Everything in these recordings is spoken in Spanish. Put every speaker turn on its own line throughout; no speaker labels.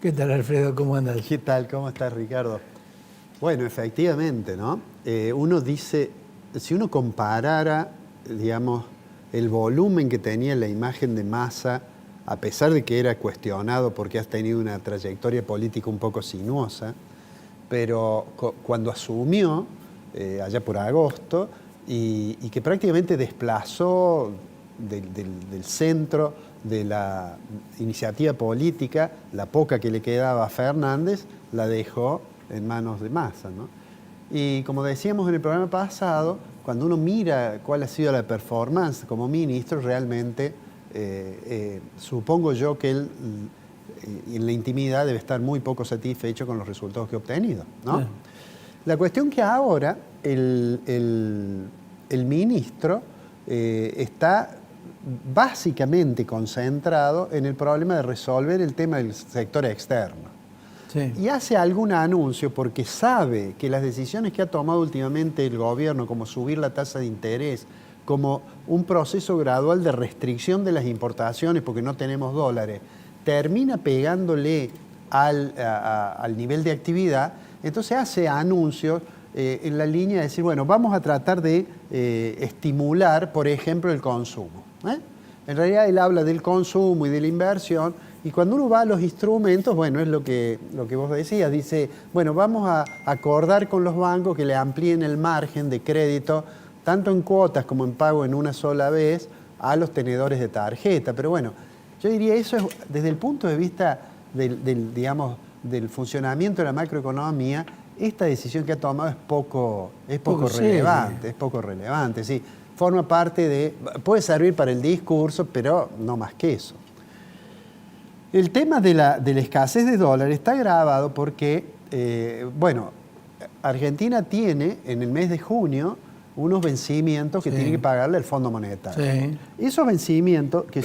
¿Qué tal, Alfredo? ¿Cómo andas?
¿Qué tal? ¿Cómo estás, Ricardo? Bueno, efectivamente, ¿no? Uno dice, si uno comparara, digamos, el volumen que tenía la imagen de Massa, a pesar de que era cuestionado porque has tenido una trayectoria política un poco sinuosa, pero cuando asumió, allá por agosto, y que prácticamente desplazó del centro de la iniciativa política, la poca que le quedaba a Fernández, la dejó en manos de Massa, ¿no? Y como decíamos en el programa pasado, cuando uno mira cuál ha sido la performance como ministro, realmente supongo yo que él en la intimidad debe estar muy poco satisfecho con los resultados que ha obtenido, ¿no?
Claro.
La cuestión que ahora el ministro está básicamente concentrado en el problema de resolver el tema del sector externo.
Sí.
Y hace algún anuncio porque sabe que las decisiones que ha tomado últimamente el gobierno, como subir la tasa de interés, como un proceso gradual de restricción de las importaciones porque no tenemos dólares, termina pegándole al nivel de actividad. Entonces hace anuncios en la línea de decir, bueno, vamos a tratar de estimular, por ejemplo, el consumo. En realidad él habla del consumo y de la inversión, y cuando uno va a los instrumentos, bueno, es lo que vos decías, dice, bueno, vamos a acordar con los bancos que le amplíen el margen de crédito, tanto en cuotas como en pago en una sola vez, a los tenedores de tarjeta. Pero bueno, yo diría eso es, desde el punto de vista digamos, del funcionamiento de la macroeconomía, esta decisión que ha tomado es poco relevante, es poco relevante, sí. Forma parte de, puede servir para el discurso, pero no más que eso. El tema de la escasez de dólares está agravado porque, bueno, Argentina tiene en el mes de junio unos vencimientos que tiene que pagarle el Fondo Monetario.
Sí.
Esos vencimientos, que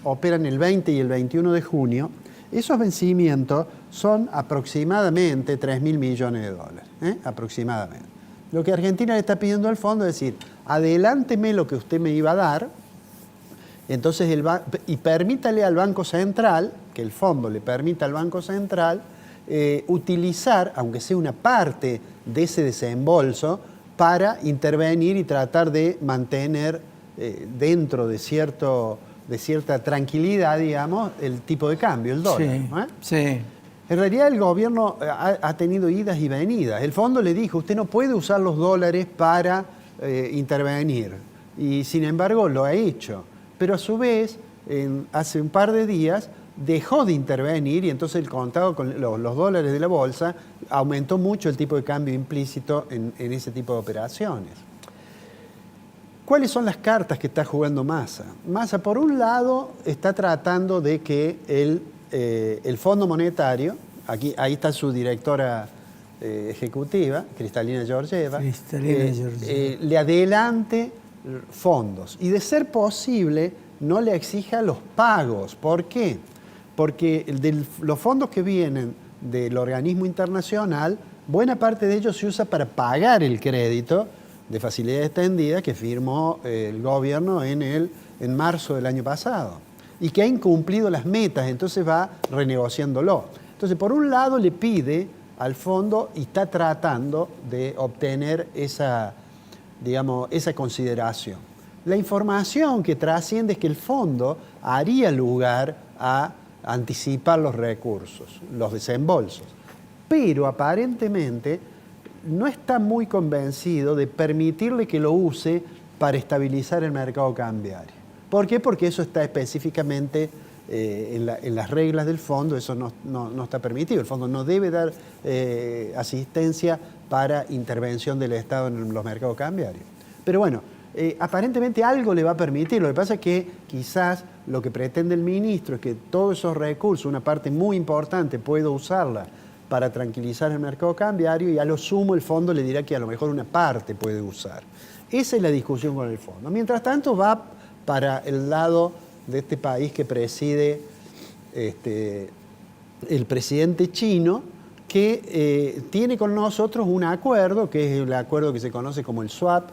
operan el 20 y el 21 de junio, esos vencimientos son aproximadamente 3.000 millones de dólares, aproximadamente. Lo que Argentina le está pidiendo al fondo es decir, adelánteme lo que usted me iba a dar, entonces y permítale al Banco Central, que el fondo le permita al Banco Central, utilizar, aunque sea una parte de ese desembolso, para intervenir y tratar de mantener dentro de cierta tranquilidad, digamos, el tipo de cambio, el dólar.
Sí, sí.
En realidad el gobierno ha tenido idas y venidas. El fondo le dijo, usted no puede usar los dólares para intervenir. Y sin embargo lo ha hecho. Pero a su vez, hace un par de días, dejó de intervenir y entonces el contado con los dólares de la bolsa aumentó mucho el tipo de cambio implícito en ese tipo de operaciones. ¿Cuáles son las cartas que está jugando Massa? Massa, por un lado, está tratando de que el Fondo Monetario, ahí está su directora ejecutiva, Kristalina Georgieva, le adelante fondos y de ser posible no le exija los pagos. ¿Por qué? Porque los fondos que vienen del organismo internacional, buena parte de ellos se usa para pagar el crédito de facilidad extendida que firmó el gobierno en marzo del año pasado y que ha incumplido las metas, entonces va renegociándolo. Entonces, por un lado le pide al fondo y está tratando de obtener esa consideración. La información que trasciende es que el fondo haría lugar a anticipar los recursos, los desembolsos, pero aparentemente no está muy convencido de permitirle que lo use para estabilizar el mercado cambiario. ¿Por qué? Porque eso está específicamente en las reglas del fondo, eso no está permitido. El fondo no debe dar asistencia para intervención del Estado en los mercados cambiarios. Pero bueno, aparentemente algo le va a permitir. Lo que pasa es que quizás lo que pretende el ministro es que todos esos recursos, una parte muy importante, pueda usarla para tranquilizar el mercado cambiario y a lo sumo el fondo le dirá que a lo mejor una parte puede usar. Esa es la discusión con el fondo. Mientras tanto va para el lado de este país que preside el presidente chino, que tiene con nosotros un acuerdo, que es el acuerdo que se conoce como el swap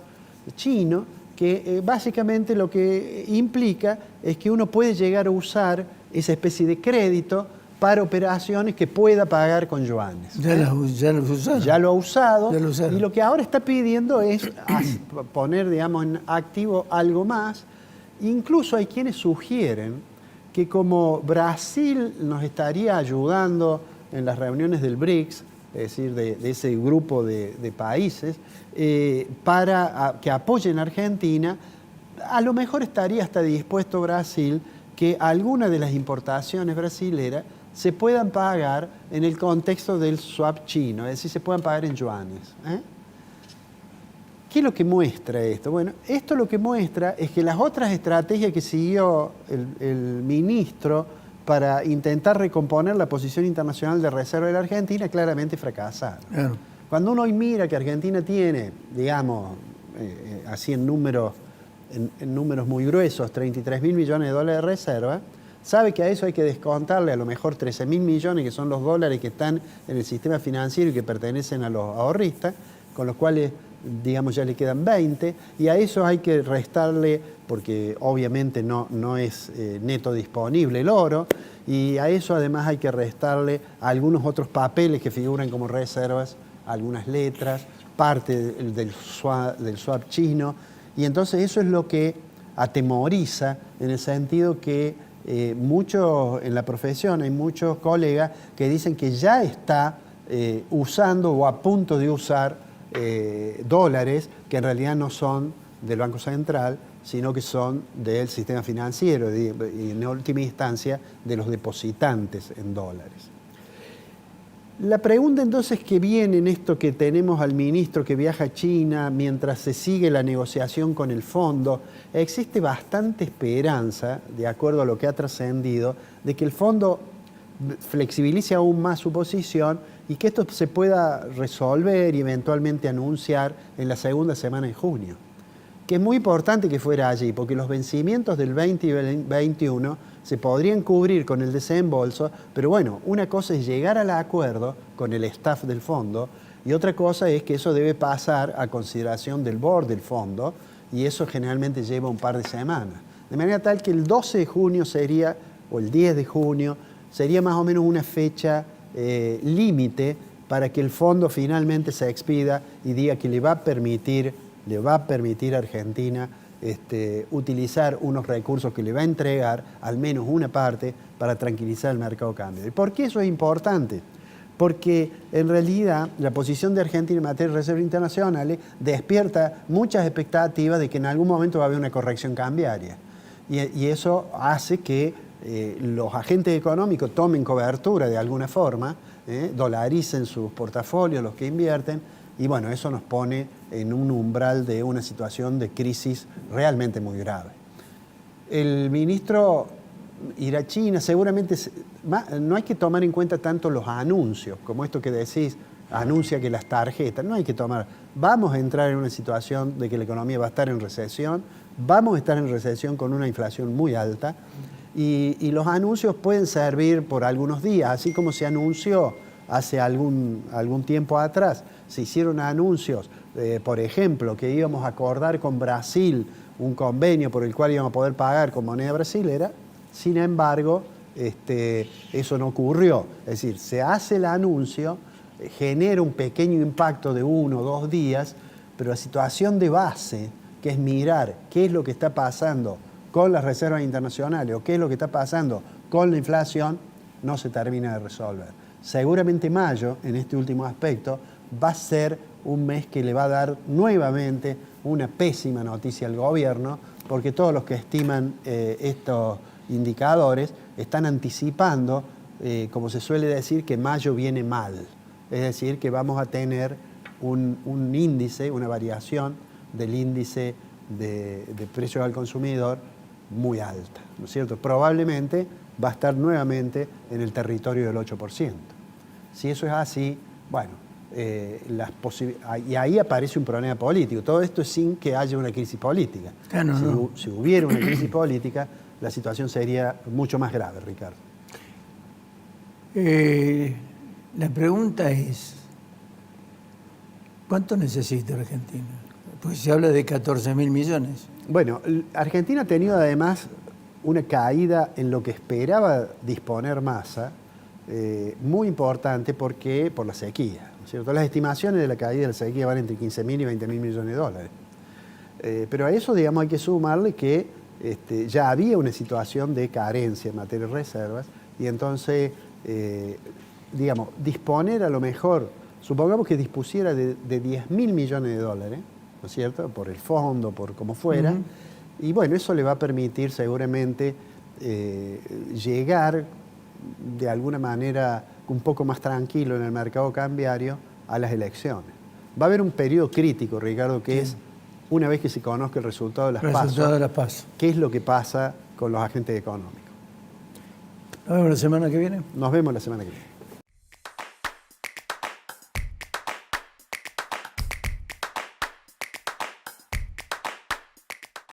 chino, que básicamente lo que implica es que uno puede llegar a usar esa especie de crédito para operaciones que pueda pagar con yuanes.
Ya los usaron.
Ya lo ha usado,
Ya lo usaron.
y lo que ahora está pidiendo es poner, digamos, en activo algo más. Incluso hay quienes sugieren que como Brasil nos estaría ayudando en las reuniones del BRICS, es decir, de ese grupo de países, para que apoyen a Argentina, a lo mejor estaría hasta dispuesto Brasil que algunas de las importaciones brasileras se puedan pagar en el contexto del swap chino, es decir, se puedan pagar en yuanes. ¿Qué es lo que muestra esto? Bueno, esto lo que muestra es que las otras estrategias que siguió el ministro para intentar recomponer la posición internacional de reserva de la Argentina claramente fracasaron.
Claro.
Cuando uno hoy mira que Argentina tiene, digamos, así en números muy gruesos, 33.000 millones de dólares de reserva, sabe que a eso hay que descontarle a lo mejor 13.000 millones, que son los dólares que están en el sistema financiero y que pertenecen a los ahorristas, con los cuales, digamos, ya le quedan 20, y a eso hay que restarle, porque obviamente no es neto disponible el oro, y a eso además hay que restarle algunos otros papeles que figuran como reservas, algunas letras, parte del swap chino, y entonces eso es lo que atemoriza en el sentido que muchos en la profesión, hay muchos colegas que dicen que ya está usando o a punto de usar dólares que en realidad no son del Banco Central, sino que son del sistema financiero y en última instancia de los depositantes en dólares. La pregunta entonces que viene en esto que tenemos al ministro que viaja a China mientras se sigue la negociación con el fondo, existe bastante esperanza, de acuerdo a lo que ha trascendido, de que el fondo flexibilice aún más su posición y que esto se pueda resolver y eventualmente anunciar en la segunda semana de junio. Que es muy importante que fuera allí, porque los vencimientos del 20 y 21 se podrían cubrir con el desembolso, pero bueno, una cosa es llegar al acuerdo con el staff del fondo y otra cosa es que eso debe pasar a consideración del board del fondo y eso generalmente lleva un par de semanas. De manera tal que el 12 de junio sería, o el 10 de junio, sería más o menos una fecha límite para que el fondo finalmente se expida y diga que le va a permitir a Argentina utilizar unos recursos que le va a entregar, al menos una parte, para tranquilizar el mercado de cambio. ¿Y por qué eso es importante? Porque en realidad la posición de Argentina en materia de reservas internacionales despierta muchas expectativas de que en algún momento va a haber una corrección cambiaria. Y eso hace que los agentes económicos tomen cobertura de alguna forma, dolaricen sus portafolios, los que invierten, y bueno, eso nos pone en un umbral de una situación de crisis realmente muy grave. El ministro irá a China, seguramente no hay que tomar en cuenta tanto los anuncios, como esto que decís, anuncia que las tarjetas, no hay que tomar. Vamos a entrar en una situación de que la economía va a estar en recesión, vamos a estar en recesión con una inflación muy alta, y los anuncios pueden servir por algunos días, así como se anunció hace algún tiempo atrás. Se hicieron anuncios, por ejemplo, que íbamos a acordar con Brasil un convenio por el cual íbamos a poder pagar con moneda brasilera. Sin embargo, eso no ocurrió. Es decir, se hace el anuncio, genera un pequeño impacto de 1 o 2 días, pero la situación de base, que es mirar qué es lo que está pasando con las reservas internacionales o qué es lo que está pasando con la inflación, no se termina de resolver. Seguramente mayo, en este último aspecto, va a ser un mes que le va a dar nuevamente una pésima noticia al gobierno, porque todos los que estiman estos indicadores están anticipando, como se suele decir, que mayo viene mal. Es decir, que vamos a tener un índice, una variación del índice de precios al consumidor muy alta, ¿no es cierto? Probablemente va a estar nuevamente en el territorio del 8%. Si eso es así, bueno, y ahí aparece un problema político. Todo esto es sin que haya una crisis política.
Claro,
Si hubiera una crisis política, la situación sería mucho más grave, Ricardo.
La pregunta es, ¿cuánto necesita Argentina? Porque se habla de 14.000 millones.
Bueno, Argentina ha tenido además una caída en lo que esperaba disponer Massa, muy importante porque por la sequía, ¿no es cierto? Las estimaciones de la caída de la sequía van entre 15.000 y 20.000 millones de dólares. Pero a eso, digamos, hay que sumarle que ya había una situación de carencia en materia de reservas y entonces, digamos, disponer a lo mejor, supongamos que dispusiera de 10.000 millones de dólares, ¿no es cierto?, por el fondo, por como fuera, y bueno, eso le va a permitir seguramente llegar de alguna manera un poco más tranquilo en el mercado cambiario a las elecciones. Va a haber un periodo crítico, Ricardo, que es una vez que se conozca el resultado de las PASO, ¿qué es lo que pasa con los agentes económicos?
Nos vemos la semana que viene.
Nos vemos la semana que viene.